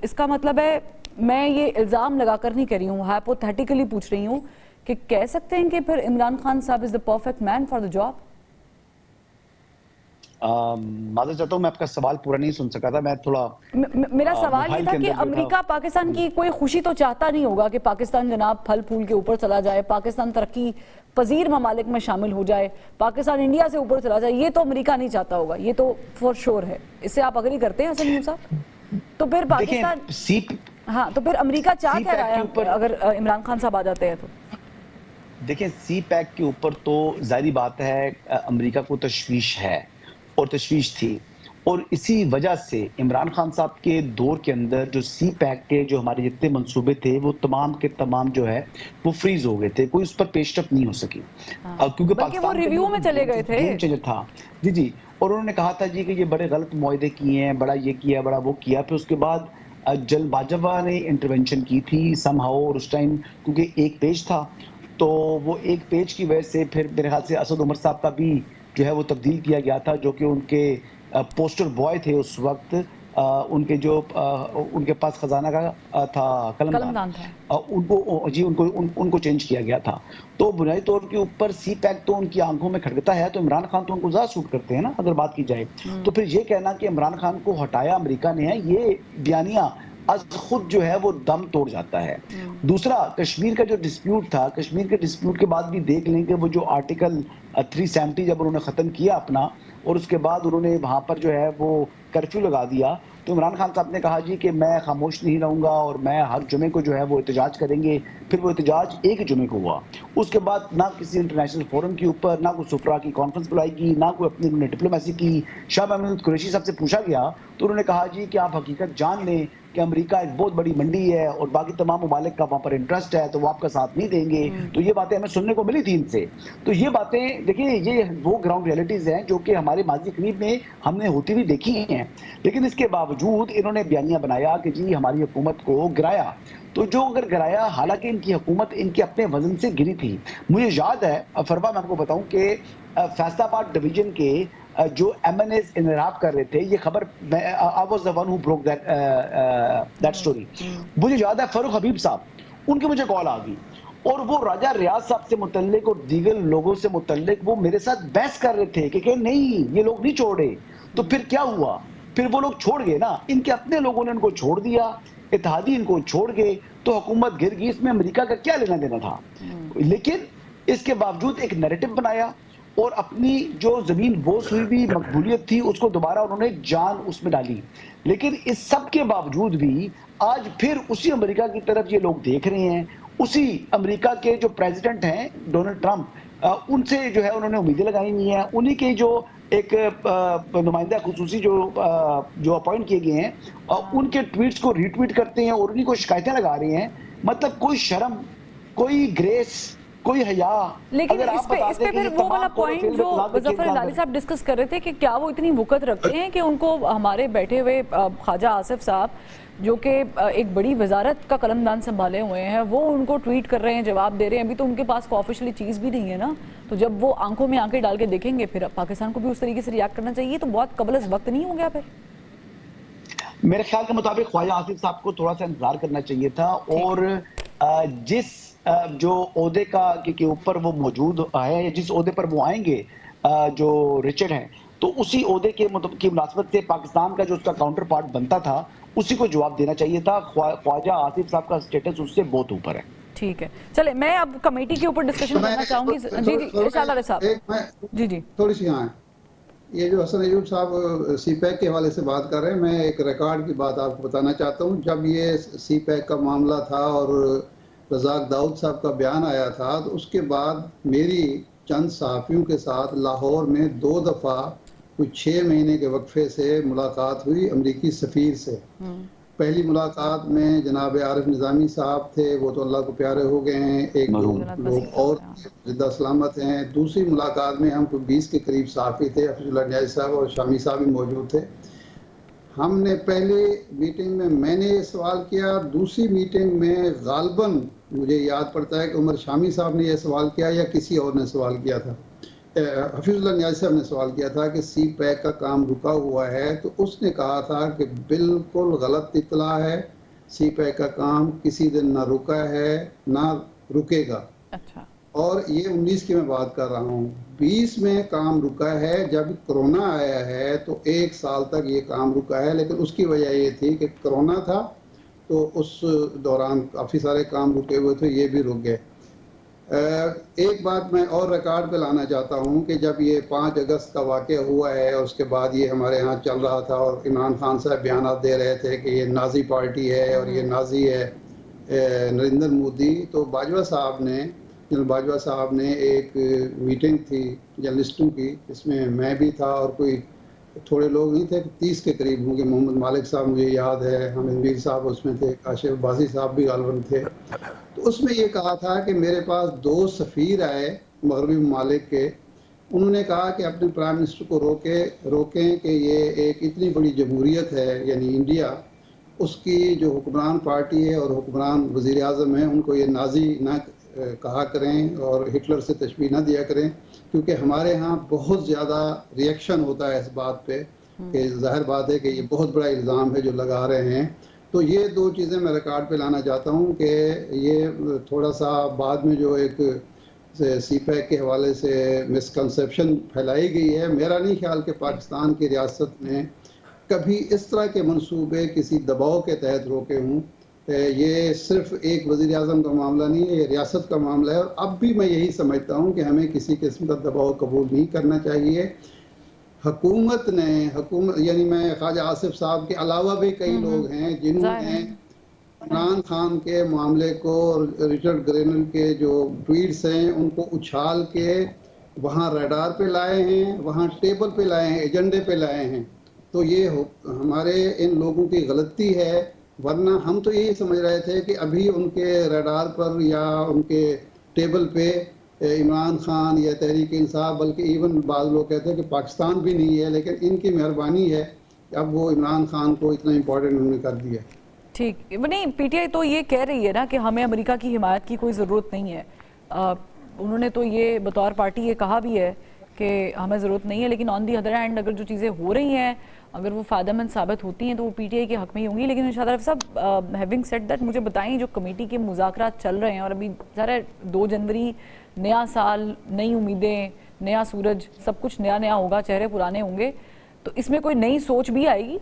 اس کا مطلب ہے میں یہ الزام لگا کر نہیں کر رہی ہوں، ہائپوتھیٹیکلی پوچھ رہی ہوں کہ کہہ سکتے ہیں کہ پھر عمران خان صاحب is the perfect man for the job? معذرت چاہتا ہوں، میں آپ کا سوال پورا نہیں سن سکا تھا، میں تھوڑا میرا سوال یہ تھا کہ امریکہ پاکستان کی کوئی خوشی تو چاہتا نہیں ہوگا کہ پاکستان جناب پھل پھول کے اوپر چلا جائے، پاکستان ترقی پذیر ممالک میں شامل ہو جائے، پاکستان انڈیا سے اوپر چلا جائے، یہ تو امریکہ نہیں چاہتا ہوگا، یہ تو فور شور ہے۔ اس سے آپ اگری کرتے ہیں حسن یونس صاحب؟ تو پھر پاکستان ہاں تو پھر امریکہ چاہ کیا رہا ہے اگر عمران خان صاحب آ جاتے ہیں تو؟ دیکھیں سی پیک کے اوپر تو ظاہری بات ہے امریکہ کو تشویش ہے اور تشویش تھی، اور اسی وجہ سے عمران خان صاحب کے دور کے اندر جو سی پیک کے جو ہمارے جتنے منصوبے تھے وہ تمام کے تمام جو ہے وہ فریز ہو گئے تھے، کوئی اس پر پیش رفت نہیں ہو سکی کیونکہ بلکہ وہ ریویو میں چلے گئے تھے۔ گیم چینجر تھا جی، اور انہوں نے کہا تھا جی کہ یہ بڑے غلط معاہدے کیے ہیں، بڑا یہ کیا بڑا وہ کیا، پھر اس کے بعد جل باجوہ نے انٹرونشن کی تھی سم ہاؤ، اور اس ٹائم کیونکہ ایک پیج تھا تو وہ ایک پیج کی وجہ سے پھر میرے خیال سے اسد عمر صاحب کا بھی جو ہے وہ تبدیل کیا گیا تھا، جو کہ ان کے پوسٹر بوائے تھے اس وقت، ان کے جو ان کے پاس خزانہ کا تھا قلمدان تھا، ان کو چینج کیا گیا تھا۔ تو بنیادی طور کے اوپر سی پیک تو ان کی آنکھوں میں کھٹکتا ہے، تو عمران خان تو ان کو زیادہ سوٹ کرتے ہیں نا اگر بات کی جائے تو پھر یہ کہنا کہ عمران خان کو ہٹایا امریکہ نے ہے، یہ بیانیہ از خود جو ہے وہ دم توڑ جاتا ہے۔ دوسرا کشمیر کا جو ڈسپیوٹ تھا، کشمیر کے ڈسپیوٹ کے بعد بھی دیکھ لیں کہ وہ جو آرٹیکل 370 جب انہوں نے ختم کیا اپنا، اور اس کے بعد انہوں نے وہاں پر جو ہے وہ کرفیو لگا دیا، تو عمران خان صاحب نے کہا جی کہ میں خاموش نہیں رہوں گا اور میں ہر جمعے کو جو ہے وہ احتجاج کریں گے۔ پھر وہ احتجاج ایک جمعے کو ہوا، اس کے بعد نہ کسی انٹرنیشنل فورم کے اوپر، نہ کوئی سفرا کی کانفرنس بلائی گی، نہ کوئی اپنی ڈپلومیسی کی۔ شاہ محمود قریشی صاحب سے پوچھا گیا تو انہوں نے کہا جی کہ آپ حقیقت جان لیں کہ امریکہ ایک بہت بڑی منڈی ہے اور باقی تمام ممالک کا وہاں پر انٹرسٹ ہے، تو وہ آپ کا ساتھ نہیں دیں گے۔ تو یہ باتیں ہمیں سننے کو ملی تھی ان سے۔ تو یہ باتیں دیکھیں، یہ وہ گراؤنڈ ریئلٹیز ہیں جو کہ ہمارے ماضی قریب میں ہم نے ہوتی ہوئی دیکھی ہیں، لیکن اس کے باوجود انہوں نے بیانیہ بنایا کہ جی ہماری حکومت کو گرایا۔ تو جو اگر گرایا، حالانکہ ان کی حکومت ان کے اپنے وزن سے گری تھی۔ مجھے یاد ہے فروا، میں آپ کو بتاؤں کہ فیصل آباد ڈویژن کے جو ایم این ایز انحراف کر رہے تھے، یہ خبر I was the one who broke that story۔ مجھے یاد ہے فاروق حبیب صاحب، ان کی مجھے کال آ گئی اور وہ راجہ ریاض صاحب سے متعلق اور دیگر لوگوں سے متعلق وہ میرے ساتھ بحث کر رہے تھے کہ نہیں یہ لوگ نہیں چھوڑے۔ تو پھر کیا ہوا؟ پھر وہ لوگ چھوڑ گئے نا، ان کے اپنے لوگوں نے ان کو چھوڑ دیا، اتحادی ان کو چھوڑ گئے، تو حکومت گر گئی۔ اس میں امریکہ کا کیا لینا دینا تھا؟ لیکن اس کے باوجود ایک نیریٹو بنایا اور اپنی جو زمین بوس ہوئی بھی مقبولیت تھی اس کو دوبارہ انہوں نے جان اس میں ڈالی۔ لیکن اس سب کے باوجود بھی آج پھر اسی امریکہ کی طرف یہ لوگ دیکھ رہے ہیں، اسی امریکہ کے جو پریزیڈنٹ ہیں ڈونلڈ ٹرمپ، ان سے جو ہے انہوں نے امیدیں لگائی ہوئی ہیں، انہی کے جو ایک نمائندہ خصوصی جو اپوائنٹ کیے گئے ہیں، ان کے ٹویٹس کو ری ٹویٹ کرتے ہیں اور انہی کو شکایتیں لگا رہے ہیں۔ مطلب کوئی شرم، کوئی گریس، کوئی حیا۔ لیکن اس پہ پھر وہ والا پوائنٹ جو ظفر ہلالی صاحب ڈسکس کر رہے تھے کہ کیا وہ اتنی وقت رکھتے ہیں کہ ان کو ہمارے بیٹھے ہوئے خواجہ آصف صاحب جو کہ ایک بڑی وزارت کا قلمدان سنبھالے ہوئے ہیں، وہ ان کو ٹویٹ کر رہے ہیں، جواب دے رہے ہیں، ابھی تو ان کے پاس کوئی آفیشلی چیز بھی نہیں ہے نا، تو جب وہ آنکھوں میں آنکھیں ڈال کے دیکھیں گے پھر پاکستان کو بھی اس طریقے سے ریاکٹ کرنا چاہیے، تو بہت قبل از وقت نہیں ہو گیا؟ پھر میرے خیال کے مطابق خواجہ آصف صاحب کو تھوڑا سا انتظار کرنا چاہیے تھا، اور جس جو عہدے کے اوپر وہ موجود ہے، جس عہدے پر وہ آئیں گے جو رچرڈ ہیں، تو اسی عہدے کی مناسبت سے پاکستان کا جو اس کا کاؤنٹر پارٹ بنتا تھا اسی کو جواب دینا چاہیے تھا۔ خواجہ آصف صاحب کا سٹیٹس اس سے بہت اوپر ہے۔ ٹھیک ہے، چلے میں اب کمیٹی کے اوپر ڈسکشن کرنا چاہوں گی۔ جی جی ارشاد علی صاحب، جی تھوڑی سی یہاں یہ جو حسن ایوب صاحب سی پیک کے حوالے سے بات کر رہے ہیں، میں ایک ریکارڈ کی بات آپ کو بتانا چاہتا ہوں۔ جب یہ سی پیک کا معاملہ تھا اور رزاق داؤد صاحب کا بیان آیا تھا، تو اس کے بعد میری چند صحافیوں کے ساتھ لاہور میں 2 دفعہ کچھ 6 مہینے کے وقفے سے ملاقات ہوئی امریکی سفیر سے۔ پہلی ملاقات میں جناب عارف نظامی صاحب تھے، وہ تو اللہ کو پیارے ہو گئے ہیں، ایک دو لوگ اور زندہ سلامت ہیں۔ دوسری ملاقات میں ہم کو 20 کے قریب صحافی تھے، حفیظ اللہ نیازی صاحب اور شامی صاحب بھی موجود تھے۔ ہم نے پہلی میٹنگ میں نے یہ سوال کیا، دوسری میٹنگ میں غالباً مجھے یاد پڑتا ہے کہ عمر شامی صاحب نے یہ سوال کیا یا کسی اور نے سوال کیا تھا۔ حفیظ اللہ نیازی صاحب نے سوال کیا تھا کہ سی پیک کا کام رکا ہوا ہے، تو اس نے کہا تھا کہ بالکل غلط اطلاع ہے، سی پیک کا کام کسی دن نہ رکا ہے نہ رکے گا۔ اچھا، اور یہ 19 کی میں بات کر رہا ہوں، 20 میں کام رکا ہے، جب کرونا آیا ہے تو 1 سال تک یہ کام رکا ہے، لیکن اس کی وجہ یہ تھی کہ کرونا تھا تو اس دوران کافی سارے کام رکے ہوئے تھے، یہ بھی رک گئے۔ ایک بات میں اور ریکارڈ پہ لانا چاہتا ہوں کہ جب یہ 5 اگست کا واقعہ ہوا ہے، اس کے بعد یہ ہمارے ہاں چل رہا تھا اور عمران خان صاحب بیانات دے رہے تھے کہ یہ نازی پارٹی ہے اور یہ نازی ہے نریندر مودی، تو جنرل باجوہ صاحب نے ایک میٹنگ تھی جرنلسٹوں کی، اس میں میں بھی تھا اور کوئی تھوڑے لوگ نہیں تھے، 30 کے قریب ہوں گے، محمد مالک صاحب مجھے یاد ہے، حامد میر صاحب اس میں تھے، کاشف بازی صاحب بھی غالباً تھے۔ تو اس میں یہ کہا تھا کہ میرے پاس 2 سفیر آئے مغربی ممالک کے، انہوں نے کہا کہ اپنے پرائم منسٹر کو روکیں کہ یہ ایک اتنی بڑی جمہوریت ہے یعنی انڈیا، اس کی جو حکمران پارٹی ہے اور حکمران وزیر اعظم ہیں ان کو یہ نازی نہ کہا کریں اور ہٹلر سے تشبیہ نہ دیا کریں، کیونکہ ہمارے ہاں بہت زیادہ ری ایکشن ہوتا ہے اس بات پہ کہ ظاہر بات ہے کہ یہ بہت بڑا الزام ہے جو لگا رہے ہیں۔ تو یہ 2 چیزیں میں ریکارڈ پہ لانا چاہتا ہوں کہ یہ تھوڑا سا بعد میں جو ایک سی پیک کے حوالے سے مسکنسیپشن پھیلائی گئی ہے، میرا نہیں خیال کہ پاکستان کی ریاست نے کبھی اس طرح کے منصوبے کسی دباؤ کے تحت روکے ہوں۔ یہ صرف ایک وزیر اعظم کا معاملہ نہیں ہے، یہ ریاست کا معاملہ ہے، اور اب بھی میں یہی سمجھتا ہوں کہ ہمیں کسی قسم کا دباؤ قبول نہیں کرنا چاہیے۔ حکومت یعنی میں خواجہ آصف صاحب کے علاوہ بھی کئی لوگ ہیں جنہوں نے عمران خان کے معاملے کو اور رچرڈ گرینل کے جو ٹویٹس ہیں ان کو اچھال کے وہاں ریڈار پہ لائے ہیں، وہاں ٹیبل پہ لائے ہیں، ایجنڈے پہ لائے ہیں۔ تو یہ ہمارے ان لوگوں کی غلطی ہے، ورنہ ہم تو یہی سمجھ رہے تھے کہ ابھی ان کے ریڈار پر یا ان کے ٹیبل پہ عمران خان یا تحریک انصاف، بلکہ ایون بعض لوگ کہتے ہیں کہ پاکستان بھی نہیں ہے، لیکن ان کی مہربانی ہے کہ اب وہ عمران خان کو اتنا امپورٹنٹ انہوں نے کر دیا۔ ٹھیک، نہیں پی ٹی آئی تو یہ کہہ رہی ہے نا کہ ہمیں امریکہ کی حمایت کی کوئی ضرورت نہیں ہے، انہوں نے تو یہ بطور پارٹی یہ کہا بھی ہے کہ ہمیں ضرورت نہیں ہے، لیکن آن دی ادر ہینڈ اگر جو چیزیں ہو رہی ہیں اگر وہ فائدہ مند ثابت ہوتی ہیں تو وہ پی ٹی آئی کے حق میں ہی ہوں گی۔ لیکن شاہد رفیع صاحب ہیونگ سیڈ دیٹ مجھے بتائیں جو کمیٹی کے مذاکرات چل رہے ہیں اور ابھی ذرا 2 جنوری نیا سال، نئی امیدیں، نیا سورج، سب کچھ نیا نیا ہوگا، چہرے پرانے ہوں گے، تو اس میں کوئی نئی سوچ بھی آئے گی؟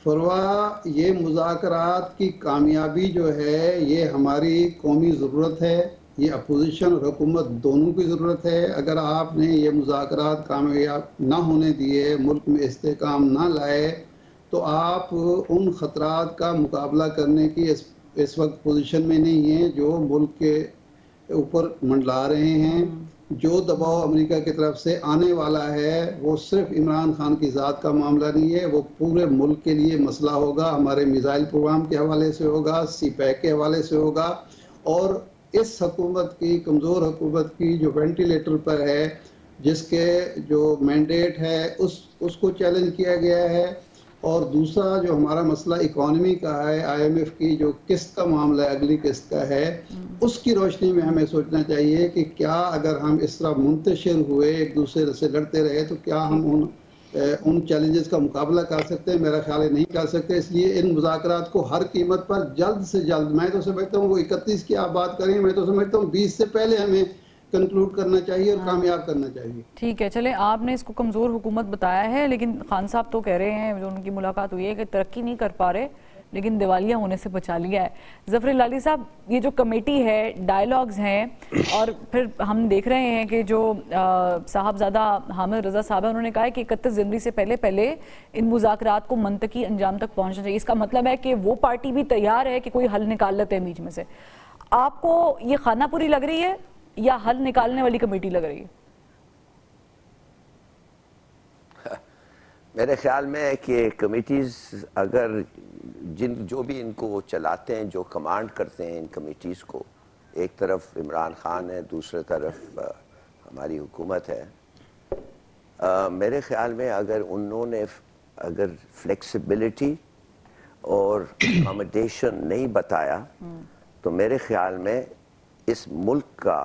فروا، یہ مذاکرات کی کامیابی جو ہے یہ ہماری قومی ضرورت ہے، یہ اپوزیشن اور حکومت دونوں کی ضرورت ہے۔ اگر آپ نے یہ مذاکرات کامیاب نہ ہونے دیے، ملک میں استحکام نہ لائے، تو آپ ان خطرات کا مقابلہ کرنے کی اس وقت پوزیشن میں نہیں ہیں جو ملک کے اوپر منڈلا رہے ہیں۔ جو دباؤ امریکہ کی طرف سے آنے والا ہے وہ صرف عمران خان کی ذات کا معاملہ نہیں ہے، وہ پورے ملک کے لیے مسئلہ ہوگا، ہمارے میزائل پروگرام کے حوالے سے ہوگا، سی پیک کے حوالے سے ہوگا، اور اس حکومت کی، کمزور حکومت کی جو وینٹیلیٹر پر ہے، جس کے جو مینڈیٹ ہے اس کو چیلنج کیا گیا ہے، اور دوسرا جو ہمارا مسئلہ اکانومی کا ہے، آئی ایم ایف کی جو قسط کا معاملہ ہے، اگلی قسط کا ہے، اس کی روشنی میں ہمیں سوچنا چاہیے کہ کیا اگر ہم اس طرح منتشر ہوئے ایک دوسرے سے لڑتے رہے تو کیا ہم ان چیلنجز کا مقابلہ کر سکتے ہیں؟ میرا خیال ہے نہیں کر سکتے۔ اس لیے ان مذاکرات کو ہر قیمت پر جلد سے جلد، میں تو سمجھتا ہوں وہ 31 کی آپ بات کریں، میں تو سمجھتا ہوں 20 سے پہلے ہمیں کنکلوڈ کرنا چاہیے اور کامیاب کرنا چاہیے۔ ٹھیک ہے، چلیں آپ نے اس کو کمزور حکومت بتایا ہے، لیکن خان صاحب تو کہہ رہے ہیں جو ان کی ملاقات ہوئی ہے کہ ترقی نہیں کر پا رہے لیکن دیوالیہ ہونے سے بچا لیا ہے۔ ظفر لالی صاحب، یہ جو کمیٹی ہے، ڈائیلاگز ہیں، اور پھر ہم دیکھ رہے ہیں کہ جو صاحبزادہ حامد رضا صاحب ہیں انہوں نے کہا ہے کہ 31 جنوری سے پہلے ان مذاکرات کو منطقی انجام تک پہنچنا چاہیے۔ اس کا مطلب ہے کہ وہ پارٹی بھی تیار ہے کہ کوئی حل نکال لیتے ہیں بیچ میں سے۔ آپ کو یہ خانہ پوری لگ رہی ہے یا حل نکالنے والی کمیٹی لگ رہی ہے؟ میرے خیال میں ہے کہ کمیٹیز اگر جو بھی ان کو چلاتے ہیں، جو کمانڈ کرتے ہیں ان کمیٹیز کو، ایک طرف عمران خان ہے، دوسرے طرف ہماری حکومت ہے، میرے خیال میں اگر انہوں نے فلیکسیبلٹی اور اکاموڈیشن نہیں بتایا تو میرے خیال میں اس ملک کا